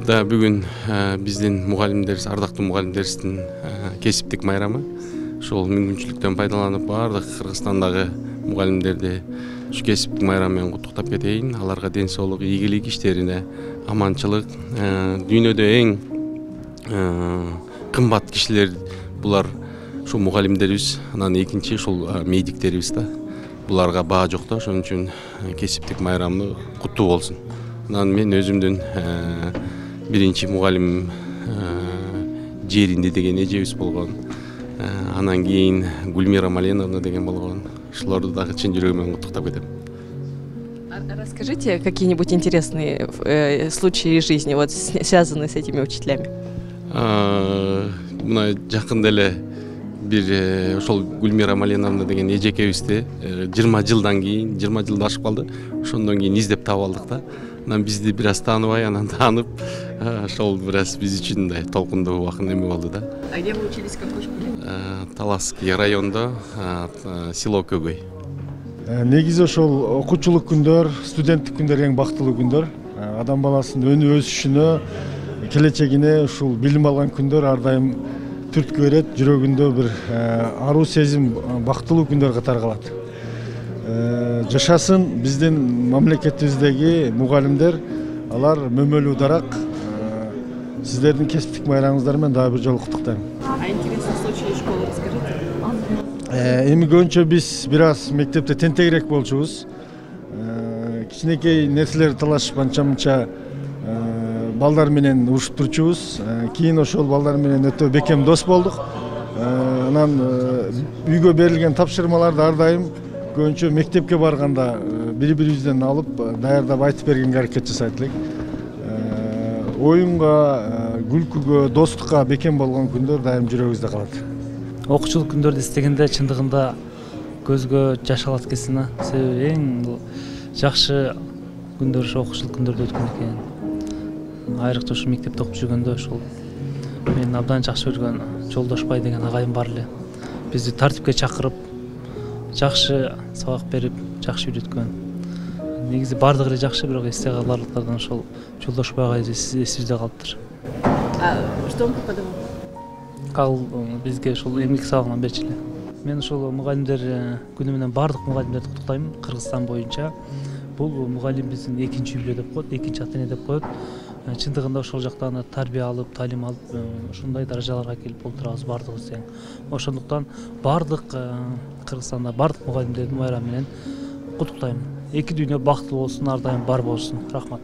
Да, бүгүн биздин мугалимдерибиз, ардактуу мугалимдерибиздин кесиптик майрамы. Ошол мүмкүнчүлүктөн пайдаланып баардык Кыргызстандагы мугалимдерди ушу кесиптик майрам менен куттуктап кетейин. Аларга ден соолук, ийгилик, иштерине аманчылык. Дүйнөдө эң кымбат кишилер булар ушул мугалимдерибиз, анан экинчи ушул медиктерибиз да. Буларга баа жок да, ошон үчүн кесиптик майрамы куттуу болсун. Анан мен өзүмдүн биринчи мугалимим Жеринди деген эжебиз болгон. Анан кийин Гульмира Маленовна деген болгон. Ошолорду дагы чын жүрөгүмөн куттуктап кетем. Расскажите какие-нибудь интересные случаи из жизни, вот связанные с этими учителями. Мына жакында эле бир ошол Гульмира Маленовна деген эжекебизди 20 жылдан кийин, 20 жылды ашып калды. Ошондон кийин издеп таап алдык да. Анан бизди бир аз тааныбай, анан таанып, ошол бир аз биз үчүн да толкундуу убакыт эме болду да. А где вы учились, в какой школе? Таласский райондо, село Көгөй. Негизи ошол окуучулук күндөр, студенттик күндөр эң бактылуу күндөр. Адам баласынын өнү өсүшүнө, келечегине ушул билим алган күндөр ар дайым түрткү берет, жүрөгүндө бир аруу сезим, бактылуу күндөр катары калат. Жашасын биздин мамлекетибиздеги мугалимдер, алар мөмөлүү дарак. Сиздердин кесиптик майрамыңыздар менен дагы бир жолу куттуктайм. А интересный случай из школы расскажите. Эми көбүнчө биз бир аз мектепте тентегирээк болчубуз. Кичинекей нерселерди талашып анча-мынча балдар менен урушуп турчубуз. Кийин ошол балдар менен өтө бекем дос болдук. Анан үйгө берилген тапшырмаларды ар дайым көбүнчө мектепке барганда бири-бирибизден алып, даярдап айтып бергенге аракет жасайт элек. Оюнга, күлкүгө, достукка бекем болгон күндөр дайым жүрөгүбүздө калат. Окуучулук күндөрдү эстегенде чындыгында көзгө жаш алат экенсиң. Себеби эң жакшы күндөр ошо окуучулук күндөрдө өткөн экен. Айрыкча ушу мектепте окуп жүргөндө ошол мен абдан жакшы көргөн Жолдошбай деген агайым бар эле. Бизди тартипке чакырып, жакшы сабак берип, жакшы үйрөткөн. Негизи бардыгы эле жакшы, бирок эсте каларлыктардан ошол Жолдошбай агай эсибизде калыптыр. А что он преподавал? Ал бизге ошол эмгек сабагынан берчү эле. Мен ошол мугалимдер күнү менен бардык мугалимдерди куттуктайм Кыргызстан боюнча. Бул мугалим биздин экинчи үй деп коет, экинчи ата эне деп коет. Чындыгында ошол жактан тарбия алып, талим алып, ушундай даражаларга келип олтурабыз бардыгыбыз тең. Ошондуктан бардык Кыргызстанда бардык мугалимдерди майрамы менен куттуктайм. Эки дүйнө бактылуу болсун, ар дайым бар болсун. Рахмат.